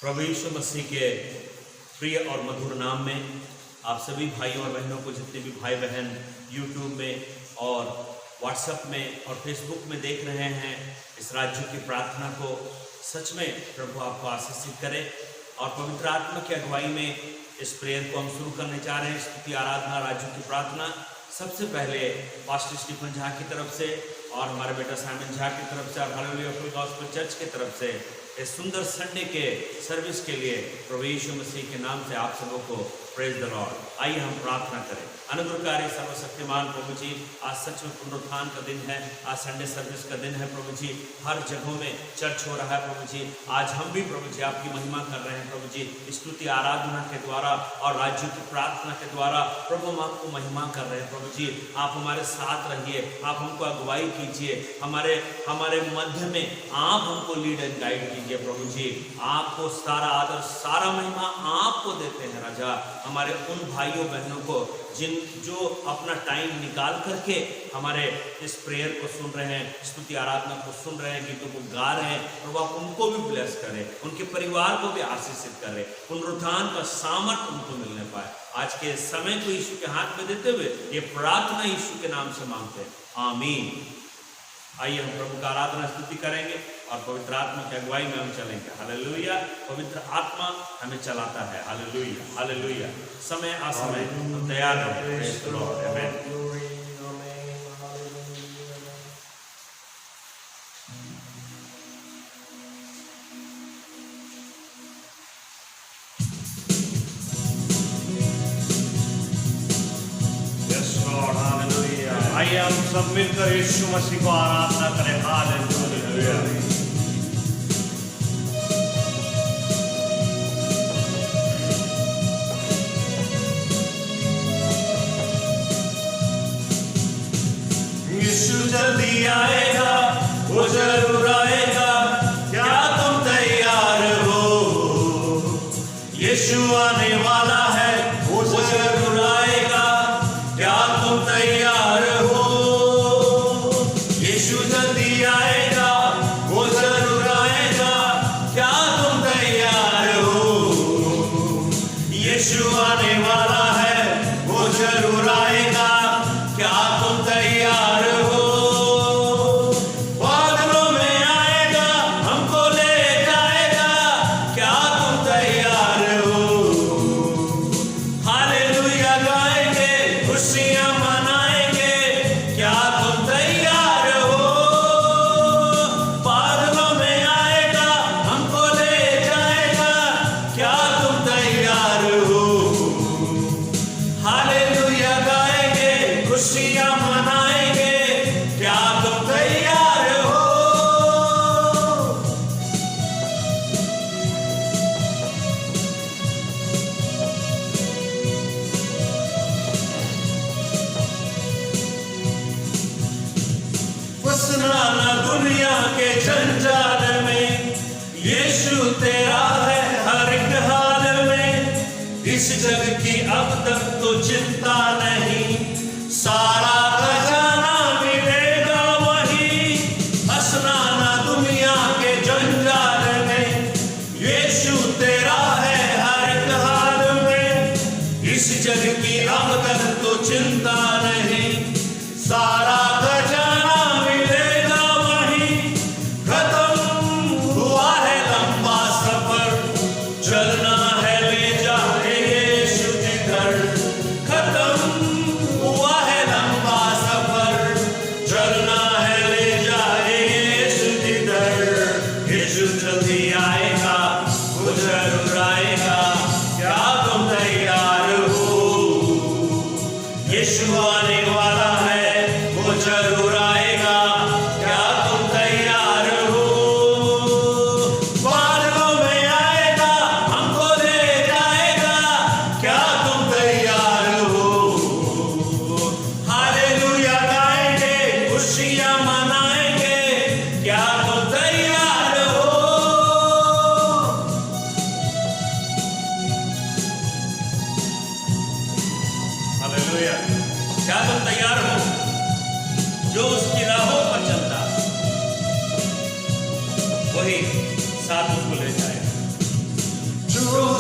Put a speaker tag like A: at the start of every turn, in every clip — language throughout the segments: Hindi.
A: प्रभु यीशु मसीह के प्रिय और मधुर नाम में आप सभी भाइयों और बहनों को, जितने भी भाई बहन यूट्यूब में और व्हाट्सएप में और फेसबुक में देख रहे हैं, इस राज्य की प्रार्थना को सच में प्रभु आपको आशीषित करे। और पवित्र आत्मा की अगुवाई में इस प्रेयर को हम शुरू करने जा रहे हैं। स्तुति आराधना राज्य की प्रार्थना सबसे पहले पास्टर स्टीफन झा की तरफ से और हमारे बेटा साइमन झा की तरफ से और हालेलुया फुल गॉस्पेल चर्च की तरफ से इस सुंदर संडे के सर्विस के लिए प्रभु यीशु मसीह के नाम से आप सबों को प्रेज द लॉर्ड। आइए हम प्रार्थना करें। अनुग्रहकारी सर्वशक्तिमान प्रभु जी, आज सच में पुनरुत्थान का दिन है, आज संडे सर्विस का दिन है प्रभु जी। हर जगहों में चर्च हो रहा है प्रभु जी। आज हम भी प्रभु जी आपकी महिमा कर रहे हैं प्रभु जी, स्तुति आराधना के द्वारा और राज्य की प्रार्थना के द्वारा प्रभु हम आपको महिमा कर रहे हैं प्रभु जी। आप हमारे साथ रहिए, आप हमको अगुवाई कीजिए, हमारे मध्य में आप हमको लीड एंड गाइड कीजिए प्रभु जी। आपको सारा आदर सारा महिमा आपको देते हैं राजा। हमारे उन भाइयों बहनों को जो अपना टाइम निकाल करके हमारे इस प्रेयर को सुन रहे हैं, स्तुति आराधना को सुन रहे हैं, गीतों को गा रहे हैं, प्रभु आप उनको भी ब्लेस करें, उनके परिवार को भी आशीषित करें, पुनरुत्थान का सामर्थ्य उनको मिलने पाए। आज के समय को यीशु के हाथ में देते हुए ये प्रार्थना यीशु के नाम से मांगते हैं, आमीन। आइए हम प्रभु का आराधना स्तुति करेंगे और पवित्र आत्मा की अगुवाई में हम चलेंगे। हालेलुया। पवित्र आत्मा हमें चलाता है। Hallelujah hallelujah. समय असमय हम तैयार हैं। Praise the Lord. आमीन। आइए हम सब मिलकर यीशु मसीह को आराधना करें। हालेलुया। यीशु जल्दी आएगा, वो जरूर आएगा, क्या तुम तैयार हो? यीशु आने वाला है, वो जरूर आएगा, क्या तुम तैयार हो? यीशु जल्दी आएगा, वो जरूर आएगा, क्या तुम तैयार हो? यीशु आने वाला है, वो जरूर आएगा, क्या तुम तैयार हो? बादलों में आएगा, हमको ले जाएगा, क्या तुम तैयार हो? हालेलुया गाएंगे, खुशियां मनाएंगे, क्या तुम तैयार हो? बादलों में आएगा, हमको ले जाएगा, क्या तुम तैयार हो? हालेलुया गाएंगे, खुशियां मनाएंगे, क्या तुम तैयार हो? फंसना ना दुनिया के जंजाल में, यीशु तेरा है हर एक हाल में। इस जग की अब तक तो चिंता नहीं, सारा खजाना मिलेगा वहीं। हंसना ना दुनिया के जंजाल में, यीशु तेरा है हर एक हाल में। इस जग की अब तक तो चिंता नहीं, सारा खजाना मिलेगा वहीं। खत्म हुआ है लंबा सफर, चलना है ले जाए यीशु जिधर। खत्म हुआ है लंबा सफर, चलना है ले जाए यीशु जिधर। यीशु जल्दी आएगा, वो जरूर आएगा, क्या तुम तैयार हो? यीशु आने वाला है, वो जरूर आएगा, क्या तुम तैयार हो? बादलों में आएगा, हमको ले जाएगा, क्या तुम तैयार हो? हालेलुया गाएंगे, खुशियां मनाएंगे, क्या तुम तैयार हो? हालेलुया। क्या तुम तैयार हो? जो उसकी राहों पर चलता वही साथ उसको ले जाएगा।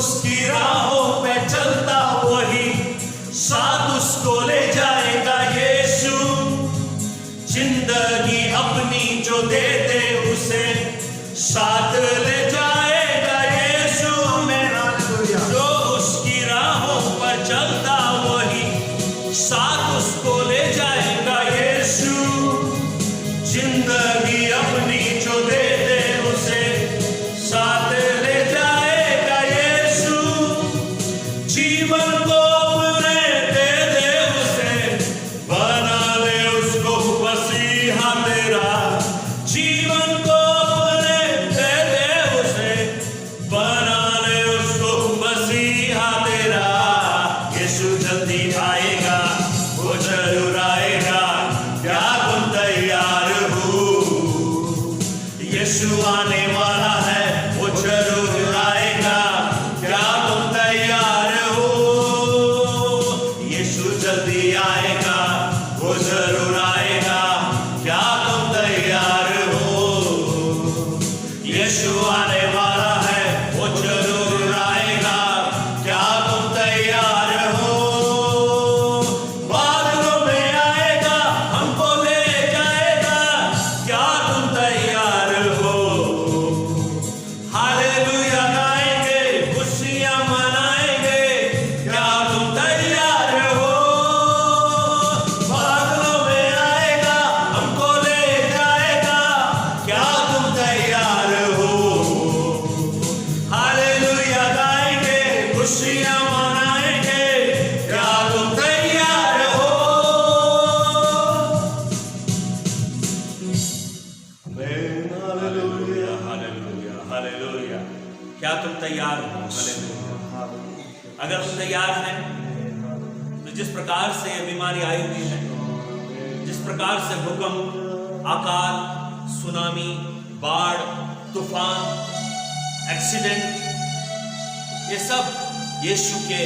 A: उसकी राहों पे चलता वही साथ उसको ले जाएगा यीशु। जिंदगी अपनी जो दे दे उसे साथ ले जाएगा यीशु। जो उसकी राहों पर चलता वही साथ उसको ले जाएगा यीशु। जिंदगी अपनी जो दे दे उसे साथ ले जाएगा यीशु। जीवन को अपने दे दे उसे, बना ले उसको मसीहा तेरा। जीवन को अपने दे दे उसे, बना ले उसको मसीहा तेरा। यीशु जल्दी आएगा, वो जरूर आएगा, क्या तुम तैयार हो? यीशु आने वाला है, वो जरूर आएगा, क्या तुम तैयार हो? यीशु जल्दी आएगा, वो जरूर आएगा, क्या तुम तैयार हो? यीशु आने वाला है, वो जरूर आएगा, क्या तुम तैयार हो? बादलों में आएगा, हमको ले जाएगा, क्या तुम तैयार हो? हालेलुया गाएंगे, खुशियां मनाएंगे, क्या तुम तैयार हो? बादलों में आएगा, हमको ले जाएगा, क्या तुम तैयार हो? हालेलुया गाएंगे, खुशियां मनाएंगे, क्या तुम तैयार हो? Hallelujah hallelujah hallelujah. क्या तुम तैयार हो? हालेलुया। अगर तुम तैयार हैं तो जिस प्रकार से ये बीमारी आई हुई है, जिस प्रकार से भूकंप, अकाल, सुनामी, बाढ़, तूफान, एक्सीडेंट, ये सब यीशु के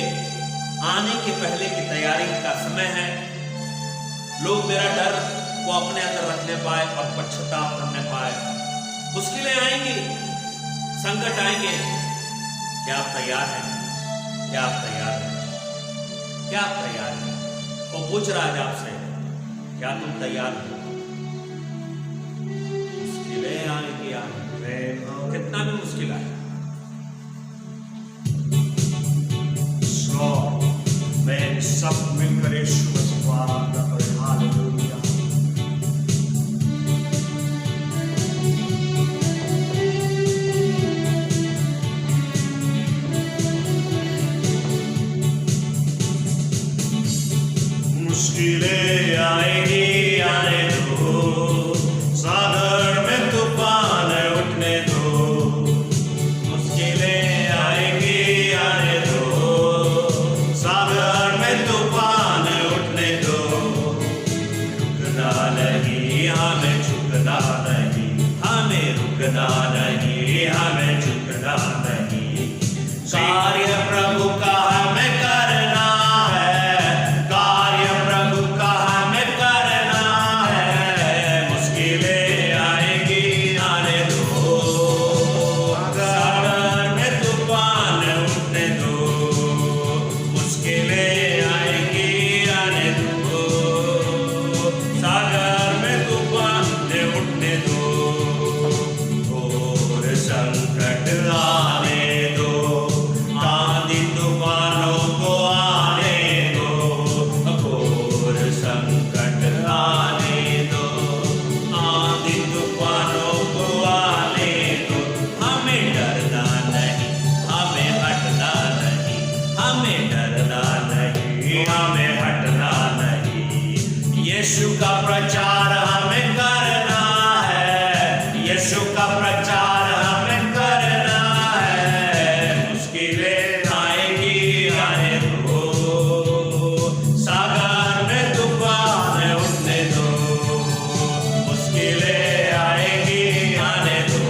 A: आने के पहले की तैयारी का समय है। लोग मेरा डर को अपने अंदर रखने पाए और पश्चाताप करने पाए। मुश्किलें आएंगी, संकट आएंगे। क्या आप तैयार हैं? क्या आप तैयार हैं? क्या आप तैयार हैं? वो पूछ रहा है आपसे, क्या तुम तैयार हो? मुश्किलें आएंगी, कितना भी मुश्किल आए,
B: मैं सब मिलकर यीशु मसीह को आराधना करें। हालेलुया। मुश्किलें आएगी, आने दो, सागर में तूफान उठने दो। मुश्किलें आएगी, आने दो, सागर में तूफान उठने दो। रुकना नहीं, हमें झुकना नहीं, हमें रुकना नहीं, हमें झुकना नहीं। कार्य प्रभु का हमें करना है, कार्य प्रभु का हमें करना है। मुश्किलें आएगी, आने दो, सागर में तूफान उठने दो। मुश्किलें आएगी, आने दो, सागर में तूफान उठने दो। घोर संकट आने दो, आंधी तूफानों को आने दो। घोर संकट आने दो, आंधी तूफानों को आने दो। हमें डरना नहीं, हमें हटना नहीं, हमें डरना नहीं, हमें हटना नहीं। यीशु का प्रचार हमें करना है, यीशु का प्रचार हमें करना है। मुश्किलें आएगी, आने दो, सागर में तूफान उठने दो। मुश्किलें आएगी, आने दो,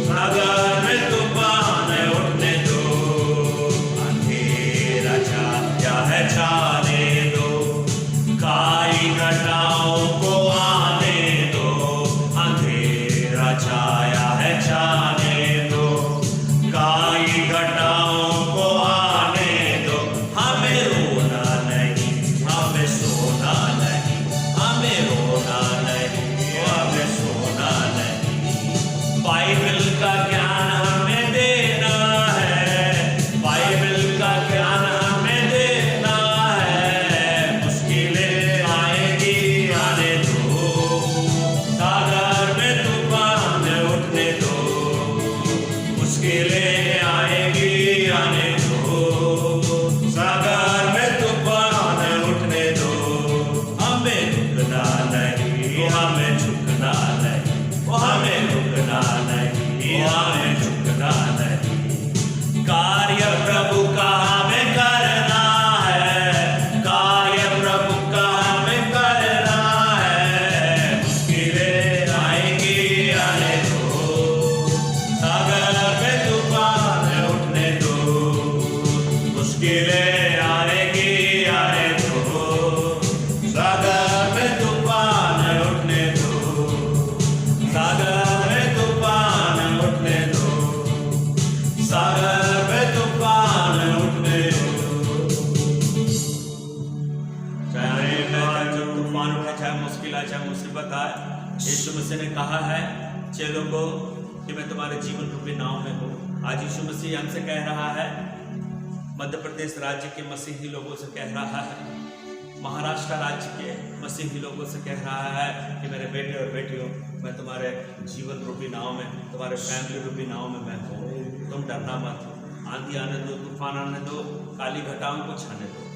B: सागर में तूफान उठने दो। अंधेरा छाया है, छाने दो, काई का
A: तूफान उठे, चाहे मुश्किल आए, चाहे मुसीबत आए, यीशु मसीह ने कहा है चलो को कि मैं तुम्हारे जीवन रूपी नाव में हूँ। आज यीशु मसीह हमसे कह रहा है, मध्य प्रदेश राज्य के मसीही लोगों से कह रहा है, महाराष्ट्र राज्य के मसीही लोगों से कह रहा है कि मेरे बेटे और बेटियों, मैं तुम्हारे जीवन रूपी नाव में, तुम्हारे फैमिली रूपी नाव में मैं हूँ। तुम डरना मत, आंधी आने दो, तूफान आने दो, काली घटाओं को छाने दो,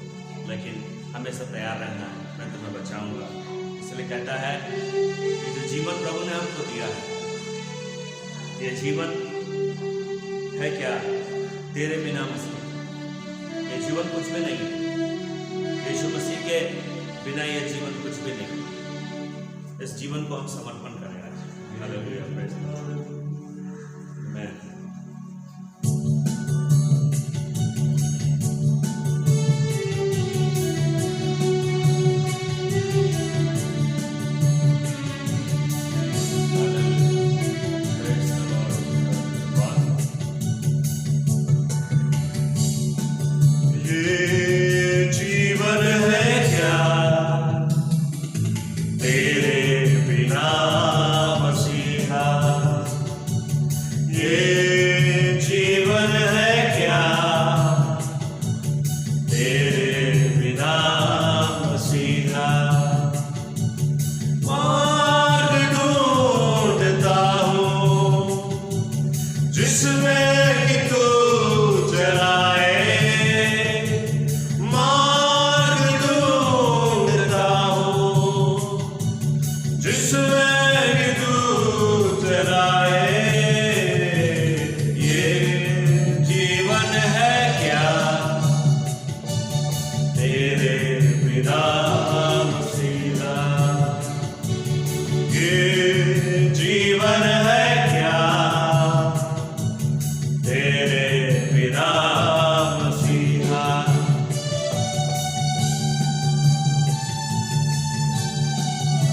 A: लेकिन हमेशा तैयार रहना है, मैं तुम्हें बचाऊंगा। इसलिए कहता है कि जो जीवन प्रभु ने हमको दिया है, ये जीवन है क्या? तेरे बिना मसीह, ये जीवन कुछ भी नहीं। यीशु मसीह के बिना ये जीवन कुछ भी नहीं। इस जीवन को हम समर्पण करें आज। Hallelujah, praise the Lord. आमीन।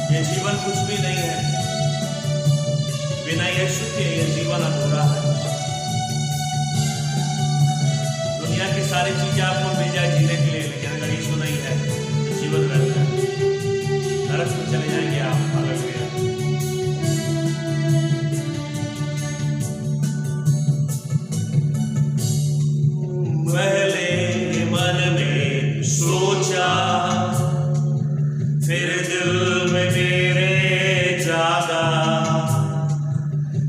A: ये जीवन कुछ भी नहीं है, बिना यीशु के ये जीवन अधूरा है। दुनिया की सारी चीजें आपको मिल जाए जीने के लिए, लेकिन अगर यीशु नहीं है तो जीवन व्यर्थ है, नरक में चले जाएंगे आप। हालेलुया। पहले मन में सोचा, फिर दिल में मेरे जागा।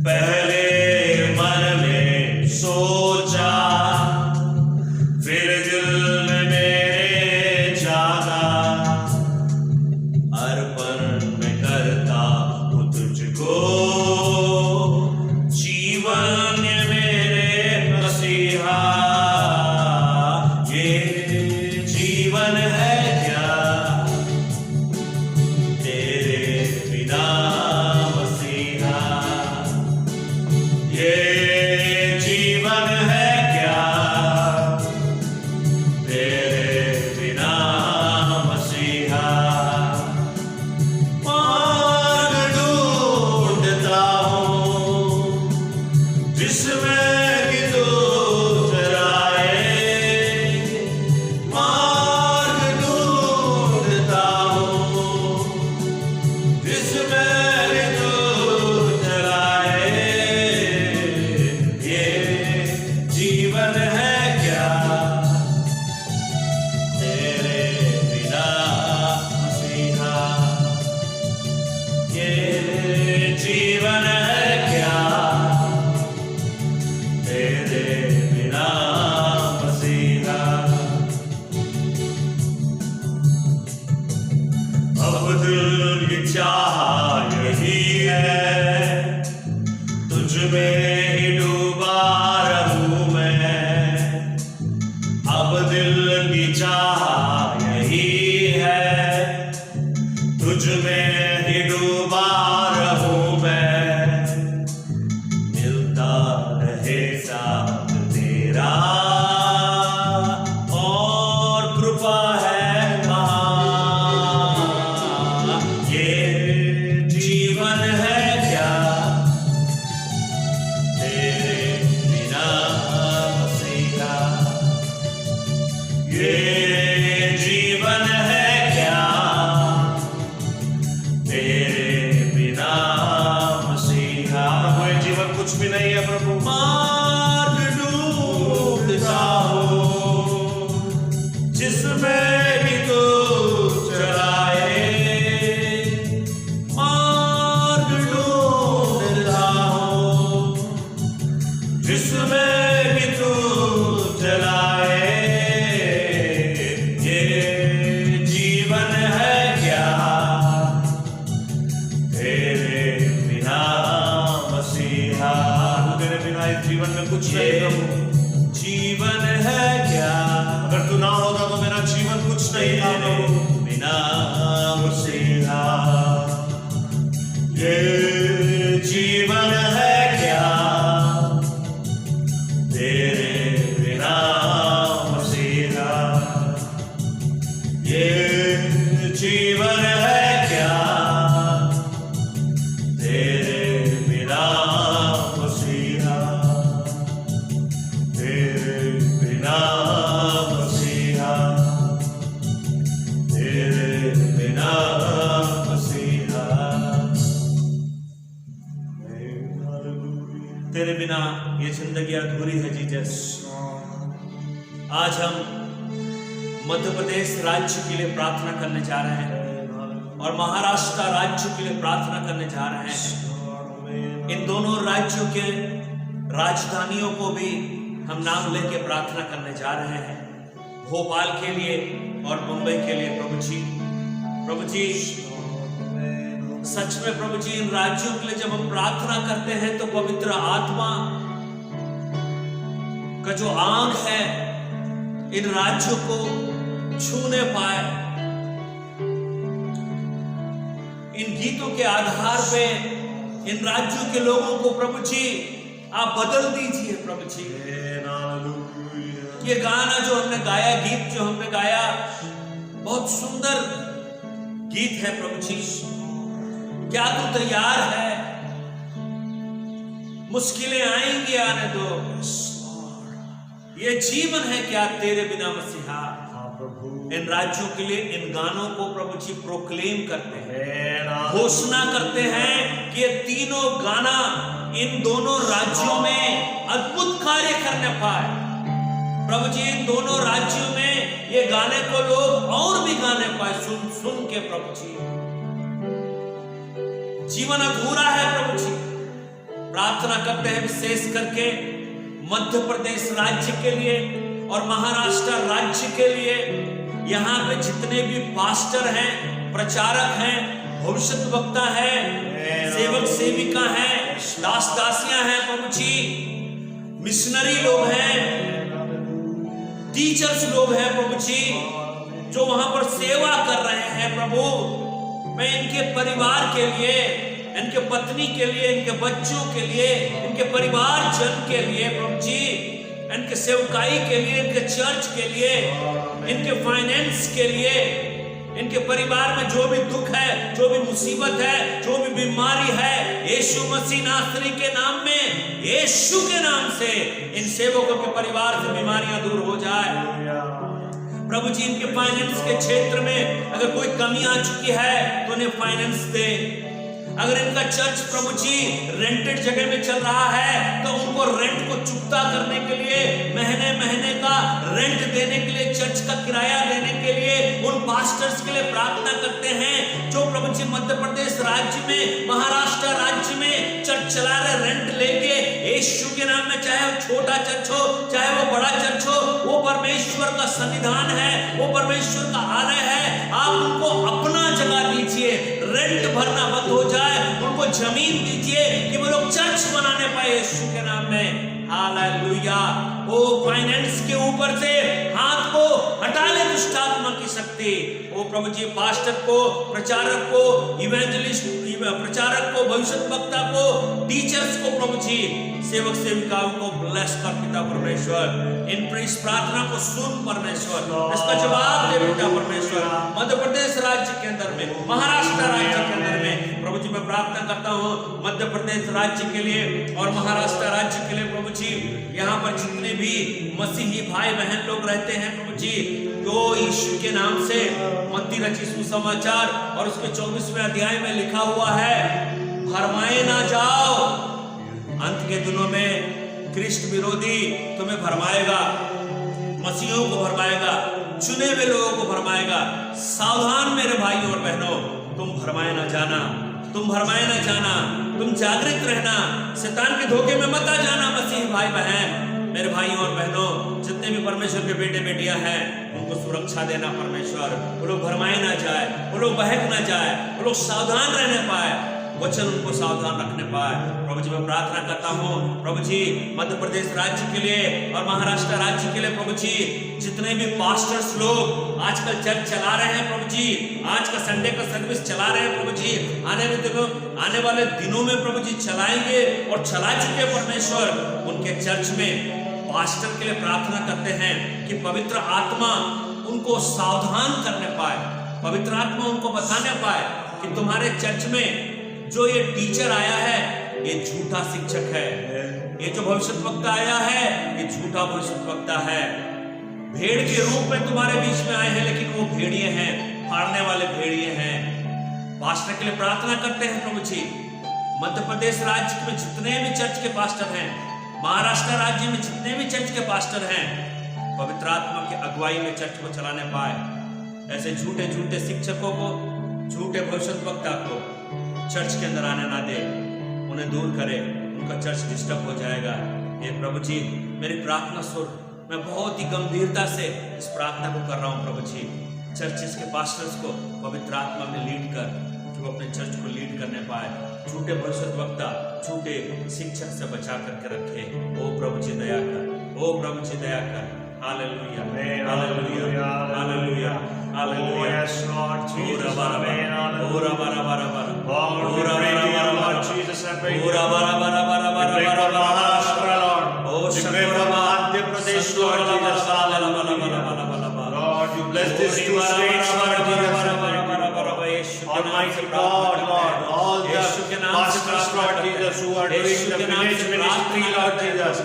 A: पहले मन में सोचा, फिर दिल में मेरे जागा। अर्पण में करता हूँ तुझको जीवन मेरे मसीहा। ये जीवन है क्या जीवन है क्या तेरे बिना मसीहा। अब दिल की चाह यही है, तुझ में ही डूबा रहूं मैं। अब दिल की चाह यही है, तुझ में ही डूबा रहूं मैं। मिलता रहे साथ तेरा और कृपा है महान। ये जीवन है बिना मसीहा
B: ये जीवन है क्या तेरे बिना मसीहा, ये जीवन है क्या तेरे बिना मसीहा, तेरे बिना मसीहा, तेरे बिना मसीहा।
A: तेरे बिना ये जिंदगी अधूरी है जीसस। आज हम मध्य प्रदेश राज्य के लिए प्रार्थना करने जा रहे हैं और महाराष्ट्र राज्य के लिए प्रार्थना करने जा रहे हैं। इन दोनों राज्यों के राजधानियों को भी हम नाम लेके प्रार्थना करने जा रहे हैं, भोपाल के लिए और मुंबई के लिए। प्रभु जी सच में प्रभु जी इन राज्यों के लिए जब हम प्रार्थना करते हैं तो पवित्र आत्मा का जो आंख है इन राज्यों को छूने पाए। इन गीतों के आधार पे इन राज्यों के लोगों को प्रभु जी आप बदल दीजिए। प्रभु जी ये गाना जो हमने गाया, गीत जो हमने गाया, बहुत सुंदर गीत है। प्रभु जी क्या तू तैयार है? मुश्किलें आएंगी आने दो, ये जीवन है क्या तेरे बिना मसीहा। इन राज्यों के लिए इन गानों को प्रभु जी प्रोक्लेम करते हैं, घोषणा करते हैं कि ये तीनों गाना इन दोनों राज्यों में अद्भुत कार्य करने पाए। प्रभु जी इन दोनों राज्यों में ये गाने को लोग और भी गाने पाए सुन सुन के। प्रभु जी जीवन अधूरा है। प्रभु जी प्रार्थना करते हैं विशेष करके मध्य प्रदेश राज्य के लिए और महाराष्ट्र राज्य के लिए। यहाँ पे जितने भी पास्टर हैं, प्रचारक हैं, भविष्यद्वक्ता हैं, सेवक सेविका हैं, दास दासियां हैं, प्रभु जी मिशनरी लोग हैं, टीचर्स लोग हैं प्रभु जी, जो वहां पर सेवा कर रहे हैं। प्रभु मैं इनके परिवार के लिए, इनके पत्नी के लिए, इनके बच्चों के लिए, इनके परिवार जन के लिए, प्रभु जी इनके सेवकाई के लिए, इनके चर्च के लिए, इनके फाइनेंस के लिए, इनके परिवार में जो भी दुख है, जो भी मुसीबत है, जो भी बीमारी है, यीशु मसीह नासरी के नाम में, यीशु के नाम से इन सेवकों के परिवार से बीमारियां दूर हो जाए। प्रभु जी इनके फाइनेंस के क्षेत्र में अगर कोई कमी आ चुकी है तो उन्हें फाइनेंस दे। अगर इनका चर्च प्रभु जी रेंटेड जगह में चल रहा है तो उनको रेंट को चुकता करने के लिए, महीने महीने का रेंट देने के लिए, चर्च का किराया देने के लिए उन पास्टर्स के लिए प्रार्थना करते हैं जो प्रभु जी मध्य प्रदेश राज्य में, महाराष्ट्र राज्य में चर्च चला रहे रेंट लेके यीशु के नाम में। चाहे वो छोटा चर्च हो, चाहे वो बड़ा चर्च हो, वो परमेश्वर का सन्निधान है, वो परमेश्वर का आलय है। आप उनको अपना जगह दीजिए, रेंट भरना बंद हो जाए, उनको जमीन दीजिए कि वो लोग चर्च बनाने पाए यीशु के नाम में। हालेलुया। वो फाइनेंस के ऊपर से हाथ को हटा ले दुष्ट आत्मा की शक्ति। वो प्रभु जी पास्टर को, प्रचारक को, इवेंजलिस्ट प्रचारक को, भविष्यद्वक्ता को, टीचर्स को, प्रभु जी सेवक सेविकाओं को ब्लेस कर पिता परमेश्वर। इन इस प्रार्थना को सुन परमेश्वर, इसका जवाब दे बेटा परमेश्वर। मध्य प्रदेश राज्य के अंदर में, महाराष्ट्र राज्य के अंदर में प्रभु जी मैं प्रार्थना करता हूँ मध्य प्रदेश राज्य के लिए और महाराष्ट्र राज्य के लिए। प्रभु जी यहाँ पर जितने भी मसीही भाई बहन लोग रहते हैं प्रभु जी, जो यीशु के नाम से मत्ती रचित सुसमाचार और उसके 24वें अध्याय में लिखा हुआ है, भरमाए ना जाओ, अंत के दिनों में कृष्ण विरोधी तुम्हें भरमाएगा, मसीहों को भरमाएगा, चुने हुए लोगों को भरमाएगा। सावधान मेरे भाइयों और बहनों, तुम भरमाए ना जाना, तुम भरमाए ना जाना, तुम जागृत रहना, शैतान के धोखे में मत आ जाना। मसीह भाई बहन, मेरे भाइयों और बहनों, जितने भी परमेश्वर के बेटे बेटियां हैं उनको सुरक्षा देना परमेश्वर। वो लोग भरमाए ना जाए, वो लोग बहक ना जाए, वो लोग सावधान रहने पाए। वचन उनको सावधान रखने पाए। प्रभु जी मैं प्रार्थना करता हूँ प्रभु जी मध्य प्रदेश राज्य के लिए और महाराष्ट्र राज्य के लिए प्रभु जी, जितने भी पास्टर्स लोग आजकल चर्च चला रहे हैं प्रभु जी, आज का संडे का सर्विस चला रहे हैं प्रभु जी, आने वाले दिनों में प्रभु जी चलाएंगे और चला चुके परमेश्वर, उनके चर्च में पास्टर के लिए प्रार्थना करते हैं कि पवित्र आत्मा उनको सावधान करने पाए, पवित्र आत्मा उनको बताने पाए कि तुम्हारे चर्च में जो ये टीचर आया है ये झूठा शिक्षक है, ये जो भविष्यद्वक्ता आया है ये झूठा भविष्यद्वक्ता है, भेड़ के रूप में तुम्हारे बीच में आए हैं लेकिन वो भेड़िए हैं, फाड़ने वाले भेड़िए हैं। पास्टर के लिए प्रार्थना करते हैं प्रभु जी, मध्य प्रदेश राज्य में जितने भी चर्च के पास्टर हैं, महाराष्ट्र राज्य में जितने भी चर्च के पास्टर हैं, पवित्र आत्मा की अगुवाई में चर्च को चलाने पाए। ऐसे झूठे झूठे शिक्षकों को, झूठे भविष्यद्वक्ता को चर्च के अंदर आने ना दे, उन्हें दूर करे, उनका चर्च डिस्टर्ब हो जाएगा। ये प्रभु जी मेरी प्रार्थना सुन, मैं बहुत ही गंभीरता से इस प्रार्थना को कर रहा हूँ प्रभु जी, चर्चेस के पास्टर्स को पवित्र आत्मा में लीड कर, कि वो अपने चर्च को लीड करने पाए, झूठे भविष्यद्वक्ता, झूठे शिक्षक से बचा करके रखे। ओ प्रभु जी दया कर, ओ प्रभु जी दया कर। Hallelujah, hallelujah, hallelujah, hallelujah.
B: Yes, Lord Jesus, amen.
A: ओरा बारा बारा बारा,
B: Lord, we
A: ओरा
B: pray
A: बारा
B: to you,
A: बारा
B: Lord
A: बारा,
B: Jesus, I pray to you.
A: ओरा बारा बारा बारा
B: We
A: बारा
B: pray for
A: बारा
B: Maharashtra, Lord.
A: O
B: We pray for Madhya Pradesh, Lord Jesus, hallelujah. Lord, you bless these two states, Lord Jesus, I pray to you. Almighty God, Lord, all the pastors, Lord Jesus, who are doing the village ministry, Lord Jesus,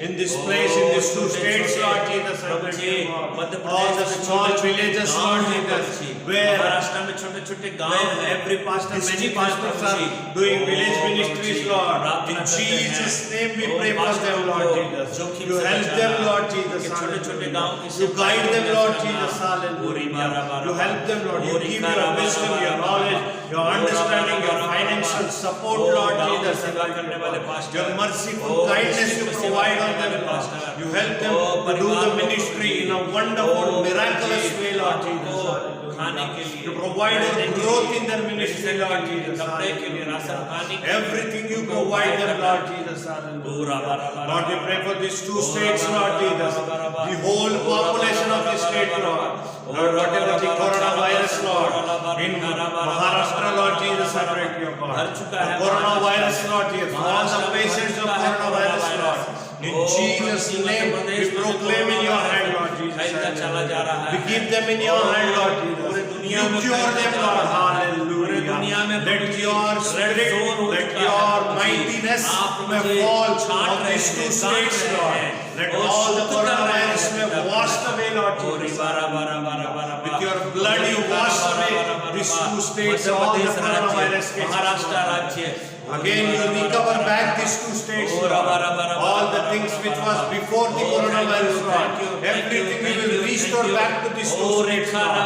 B: in this place, in these two states, Lord Jesus, I pray to you, Lord. All the small villages, Lord Jesus, where
A: Maharashtra में छोटे छोटे गांव हैं,
B: every pastor, many pastors are doing village ministries, Lord. In Jesus' name we pray for them, Lord Jesus. You help them, Lord Jesus.
A: छोटे छोटे गांव की
B: You guide them, Lord Jesus. Hallelujah. You help them, Lord. You give your wisdom, your knowledge, your understanding, your financial support, Lord Jesus. Your merciful kindness you provide on them, Lord. You help them to do the ministry in a wonderful, miraculous way, Lord Jesus.
A: खाने के लिए,
B: You provide your growth in their ministry, Lord Jesus.
A: कपड़े के लिए, राशन पानी के लिए,
B: Everything you provide them, Lord Jesus. Lord, we pray for these two states, Lord Jesus. The whole population of this state, Lord. Lord, whatever the coronavirus, Lord, in Maharashtra, Lord Jesus, I pray to you, God. The coronavirus, Lord Jesus. All the patients of coronavirus, Lord. In Jesus' name, we proclaim in your hand, Lord Jesus. We keep them in your hand, Lord Jesus. You cure them, Lord. Hallelujah. Let your spirit, let your mightiness may fall on these two states, Lord. Let all the coronavirus may wash away, Lord Jesus. With your blood you wash away these two states, all the coronavirus cases. Again you recover back these two states, Lord. All the things which was before the coronavirus, Lord. Everything we will restore back to these two states, Lord.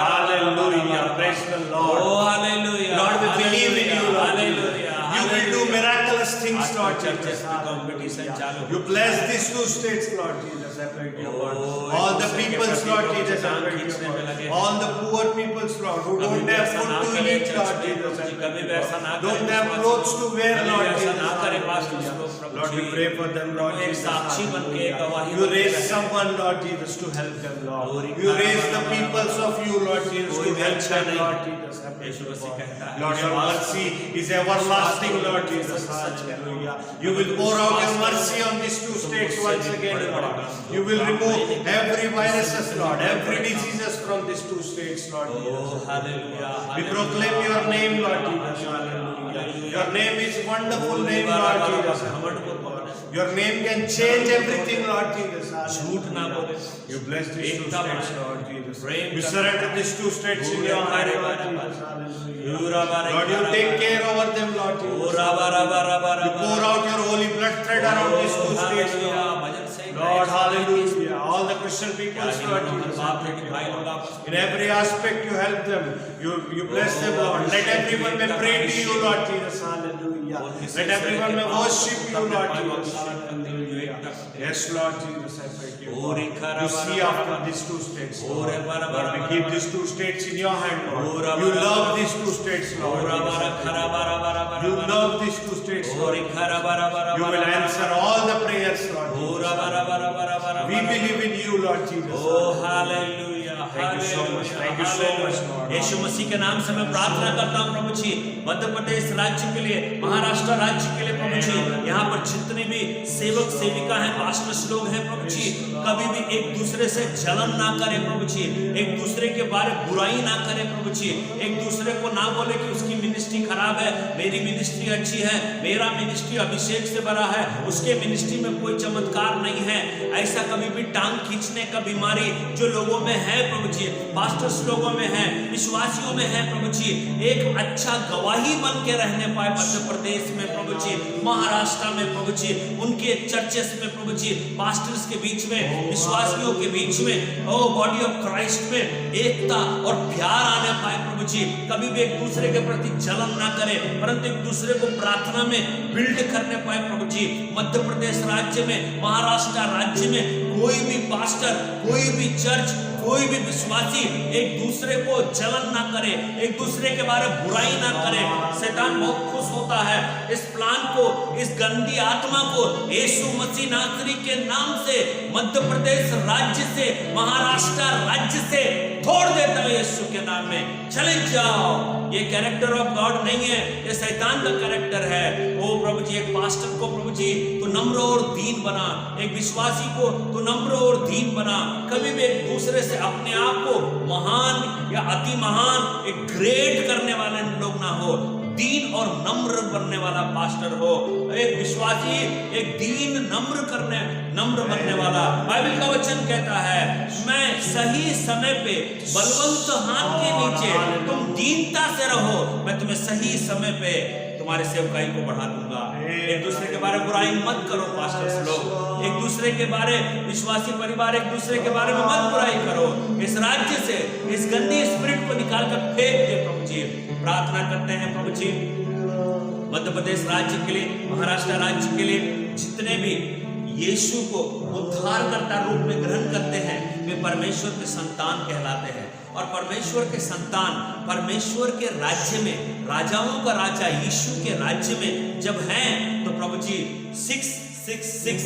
B: Hallelujah. Praise the Lord.
A: Oh, hallelujah.
B: Lord, we believe in you, Lord.
A: Hallelujah.
B: You will do miraculous things, Lord Jesus.
A: competition चालू
B: You bless these two states, Lord Jesus. I pray to you, Lord. All the peoples, Lord Jesus. I pray to you, Lord. All the poor peoples, Lord, who don't have food to eat, Lord Jesus. I pray to you, Lord. Don't have clothes to wear, Lord Jesus. Lord, we pray for them, Lord Jesus. You raise someone, Lord Jesus, to help them, Lord. You raise the peoples of you, Lord Jesus, to help them, Lord Jesus. I pray to you, Lord. Lord, your mercy is everlasting, Lord Jesus. Hallelujah. You will pour out your mercy on these two states once again, Lord. You will remove every viruses, Lord, every diseases from these two states, Lord Jesus.
A: Hallelujah.
B: We proclaim your name, Lord Jesus. Hallelujah. Your name is wonderful name, Lord Jesus. Your name can change everything, Lord Jesus.
A: झूठ ना बोले,
B: You bless these two states, Lord Jesus.
A: Prem
B: We
A: का-
B: surrender these two states in your hand, Lord Jesus. Hallelujah. Lord, you take care over them, Lord Jesus. You pour out your holy blood thread around these two states, Lord. Lord, hallelujah. All the Christian people, Lord Jesus.
A: बाप बेटी भाई लोग आपस
B: In every aspect, you help them. You bless them, Lord. Let everyone may pray to you, Lord Jesus. Hallelujah. Let everyone may worship you, Lord Jesus. Hallelujah. Yes, Lord Jesus, I pray to you. You see after these two states, Lord. Lord, we keep these two states in your hand, Lord. You love these two states, Lord. You love these two states, Lord. You will answer all the prayers, Lord Jesus. We believe in you, Lord Jesus.
A: Oh, hallelujah.
B: Thank you so much. Thank you so much, Lord.
A: यीशु मसीह के नाम से मैं प्रार्थना करता हूँ प्रभु जी, मध्य प्रदेश राज्य के लिए, महाराष्ट्र राज्य के लिए प्रभु जी, यहाँ पर जितने भी सेवक सेविका हैं, पास्टर्स लोग हैं प्रभु जी, कभी भी एक दूसरे से जलन ना करें प्रभु जी, एक दूसरे के बारे बुराई ना करें प्रभु जी, एक दूसरे को ना बोले कि उसकी मिनिस्ट्री खराब है, मेरी मिनिस्ट्री अच्छी है, मेरा मिनिस्ट्री अभिषेक से भरा है, उसके मिनिस्ट्री में कोई चमत्कार नहीं है। ऐसा कभी भी टांग खींचने का बीमारी जो लोगों में है प्रभु जी, पास्टर्स लोगों में है, विश्वासियों में है प्रभु जी, एक अच्छा गवाही बन के रहने पाए मध्य प्रदेश में प्रभु जी, महाराष्ट्र में प्रभु जी, उनके चर्चेस में प्रभु जी, पास्टर्स के बीच में, विश्वासियों के बीच में, ओ बॉडी ऑफ क्राइस्ट में एकता और प्यार आने पाए प्रभु जी, कभी भी एक दूसरे के प्रति जलन ना करे, परंतु एक दूसरे को प्रार्थना में बिल्ड करने पाए प्रभु जी। मध्य प्रदेश राज्य में, महाराष्ट्र राज्य में कोई भी पास्टर, कोई भी चर्च, कोई भी विश्वासी एक दूसरे को जलन ना करे, एक दूसरे के बारे में बुराई ना करे। शैतान बहुत खुश होता है इस प्लान को, इस गंदी आत्मा को यीशु मसीह नासरी के नाम से मध्य प्रदेश राज्य से, महाराष्ट्र राज्य से तोड़ देता है यीशु के नाम में। चले जाओ, ये कैरेक्टर ऑफ गॉड नहीं है, ये शैतान का कैरेक्टर है। ओ प्रभु जी, एक पास्टर को प्रभु जी तो नम्र और दीन बना, एक विश्वासी को तो नम्र और दीन बना, कभी भी एक दूसरे से अपने आप को महान या अति महान एक ग्रेड करने वाले लोग ना हो, दीन और नम्र बनने वाला पास्टर हो, एक विश्वासी एक दीन नम्र बनने वाला। बाइबल का वचन कहता है, मैं सही समय पे बलवंत हाथ के नीचे तुम दीनता से रहो, मैं तुम्हें सही समय पे तुम्हारे सेवकाई को बढ़ा दूंगा। एक दूसरे के बारे में बुराई मत करो पास्टर्स लोग, एक दूसरे के बारे, विश्वासी परिवार एक दूसरे के बारे में मत बुराई करो। इस राज्य से इस गंदी स्पिरिट को निकाल कर फेंक दे प्रभु जी। प्रार्थना करते हैं प्रभु जी मध्य प्रदेश राज्य के लिए, महाराष्ट्र राज्य के लिए, जितने भी यीशु को उद्धारकर्ता रूप में ग्रहण करते हैं वे परमेश्वर के संतान कहलाते हैं, और परमेश्वर के संतान परमेश्वर के राज्य में, राजाओं का राजा यीशु के राज्य में जब हैं तो प्रभु जी 666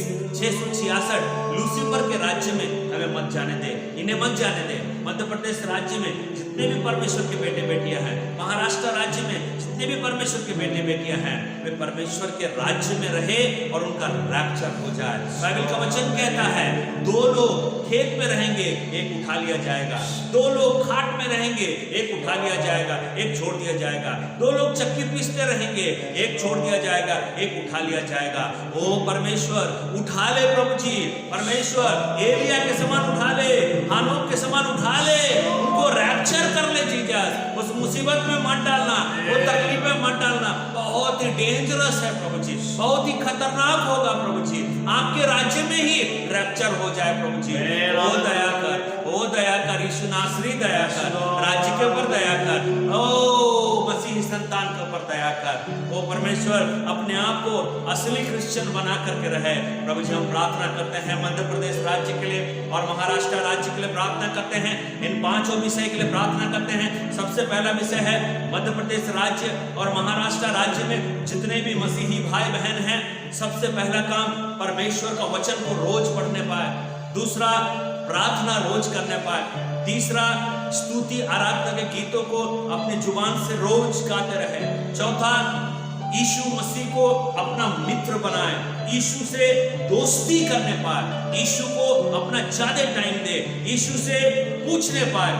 A: लूसीफर के राज्य में हमें मत जाने दे, इन्हें मत जाने दे। मध्य प्रदेश राज्य में जितने भी परमेश्वर के बेटे बेटियां हैं, महाराष्ट्र राज्य में जितने भी परमेश्वर के बेटे बेटियां हैं, वे परमेश्वर के राज्य में रहे और उनका रैप्चर हो जाए। बाइबल का वचन कहता है, 2 लोग खेत में रहेंगे, एक उठा लिया जाएगा, 2 लोग खाट में रहेंगे, एक उठा लिया जाएगा, एक छोड़ दिया जाएगा, 2 लोग चक्की पीसते रहेंगे, एक छोड़ दिया जाएगा, एक उठा लिया जाएगा। ओ परमेश्वर उठा ले प्रभु जी, परमेश्वर एलिया के समान उठा ले, हानोक के समान उठा ले, उनको रैप्चर कर ले जीसस। उस मुसीबत में मत डालना, वो तकलीफ में मत डालना, बहुत ही डेंजरस है प्रभु जी, बहुत ही खतरनाक होगा प्रभु जी। आपके राज्य में ही रैप्चर हो जाए प्रभु जी। ओ दया कर, ओ दया कर, यीशु नासरी दया कर, राज्य के ऊपर दया कर, ओ मसीही संतान के ऊपर दया कर। ओ परमेश्वर अपने आप को असली क्रिश्चियन बना करके रहे प्रभु जी। हम प्रार्थना करते हैं मध्य प्रदेश राज्य के लिए और महाराष्ट्र राज्य के लिए प्रार्थना करते हैं, इन 5 विषय के लिए प्रार्थना करते हैं। सबसे पहला विषय है मध्य प्रदेश राज्य और महाराष्ट्र राज्य में जितने भी मसीही भाई बहन हैं, सबसे पहला काम परमेश्वर का वचन को रोज पढ़ने पाए, दूसरा प्रार्थना रोज करने पाए, तीसरा स्तुति आराधना के गीतों को अपनी जुबान से रोज गाते रहे, चौथा यीशु मसीह को अपना मित्र बनाए, यीशु से दोस्ती करने पाए, यीशु को अपना ज्यादा टाइम दे, यीशु से पूछने पाए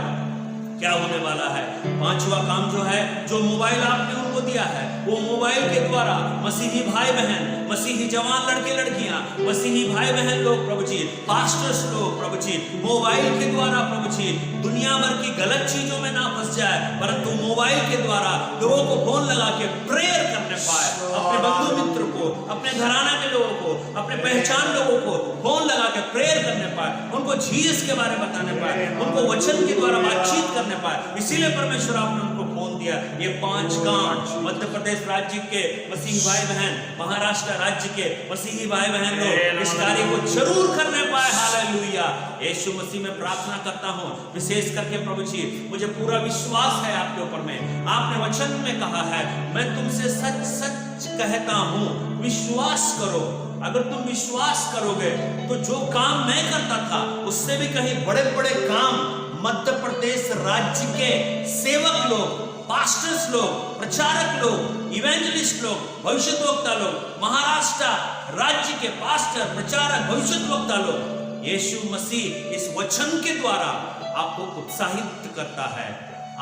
A: क्या होने वाला है। 5वां काम जो है, जो मोबाइल आपने उनको को दिया है वो मोबाइल के द्वारा मसीही भाई बहन, मसीही जवान लड़के लड़कियां, मसीही भाई बहन लोग प्रभु जी, पास्टर्स लोग प्रभु जी, मोबाइल के द्वारा प्रभु जी दुनिया भर की गलत चीजों में ना फंस जाए, परंतु मोबाइल के द्वारा लोगों को फोन लगा के प्रेयर करने पाए, अपने बंधु मित्र को, अपने घराना के लोगों को, अपने पहचान लोगों को फोन लगा के प्रेयर करने पाए, उनको जीसस के बारे में बताने पाए, उनको वचन के द्वारा बातचीत करने पाए। इसीलिए परमेश्वर आपने उनको फोन दिया। ये 5 काम मध्य प्रदेश राज्य के मसीही भाई बहन, महाराष्ट्र राज्य के मसीही भाई बहन लोग इस कार्य को जरूर करने पाए। हालेलुया। यीशु मसीह में प्रार्थना करता हूँ, विशेष करके प्रभु जी मुझे पूरा विश्वास है आपके ऊपर में। आपने वचन में कहा है, मैं तुमसे सच सच कहता हूँ, विश्वास करो। अगर तुम विश्वास करोगे तो जो काम मैं करता था उससे भी कहीं बड़े बड़े काम मध्य प्रदेश राज्य के सेवक लोग, पास्टर्स लोग, प्रचारक लोग, इवेंजलिस्ट लोग, भविष्यद्वक्ता लोग, महाराष्ट्र राज्य के पास्टर, प्रचारक, भविष्यद्वक्ता लोग, यीशु मसीह इस वचन के द्वारा आपको उत्साहित करता है।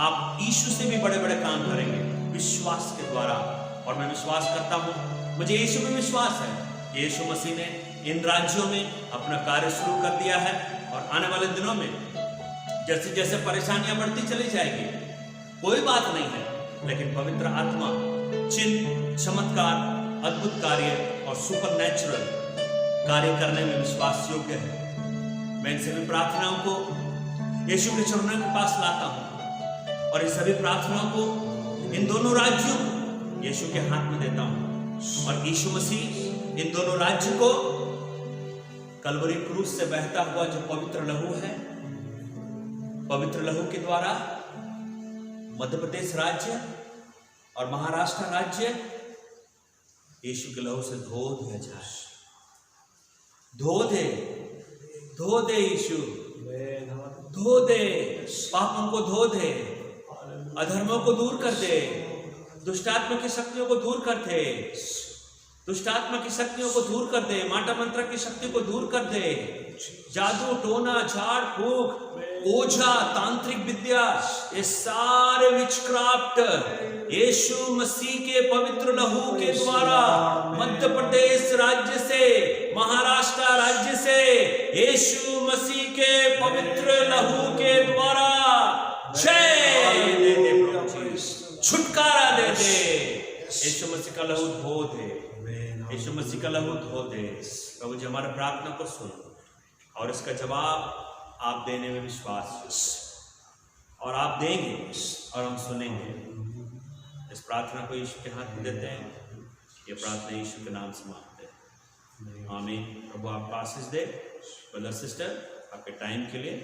A: आप यीशु से भी बड़े बड़े काम करेंगे विश्वास के द्वारा। और मैं विश्वास करता हूँ, मुझे यीशु में विश्वास है, यीशु मसीह ने इन राज्यों में अपना कार्य शुरू कर दिया है और आने वाले दिनों में जैसे जैसे परेशानियां बढ़ती चली जाएगी, कोई बात नहीं है, लेकिन पवित्र आत्मा चिन्ह, चमत्कार, अद्भुत कार्य और सुपरनैचुरल कार्य करने में विश्वास योग्य है। मैं इन सभी प्रार्थनाओं को यीशु के चरणों के पास लाता हूं और इन सभी प्रार्थनाओं को, इन दोनों राज्यों को यीशु के हाथ में देता हूं। और यीशु मसीह इन दोनों राज्य को कलवरी क्रूस से बहता हुआ जो पवित्र लहू है, पवित्र लहू के द्वारा मध्य प्रदेश राज्य और महाराष्ट्र राज्य यीशु के लहू से धो दिया जाए। धो दे, धो दे यीशु, धो दे, पापों को धो दे, अधर्मों को दूर कर दे, दुष्टात्मा की शक्तियों को दूर कर दे, दुष्टात्मा की शक्तियों को दूर कर दे, माटा मंत्र की शक्ति को दूर कर दे, जादू, टोना, झाड़ फूक, ओझा, तांत्रिक विद्या, ये सारे विचक्राफ्ट यीशु मसीह के पवित्र लहू के द्वारा मध्य प्रदेश राज्य से, महाराष्ट्र राज्य से, यीशु मसीह के पवित्र लहू के द्वारा जय दे दे, छुटकारा दे दे। यीशु मसीह का लहू धो दे, यीशु मसीह का लहू धो दे। प्रभु जी हमारे प्रार्थना को सुन और इसका जवाब आप देने में विश्वास, और आप देंगे और हम सुनेंगे। इस प्रार्थना को यीशु के हाथ में देते हैं। ये प्रार्थना यीशु के नाम से मांगते हैं, आमीन। प्रभु आपको आशीष दे। ब्रदर सिस्टर, आपके टाइम के लिए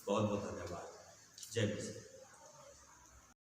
A: बहुत बहुत धन्यवाद। जय मसीह।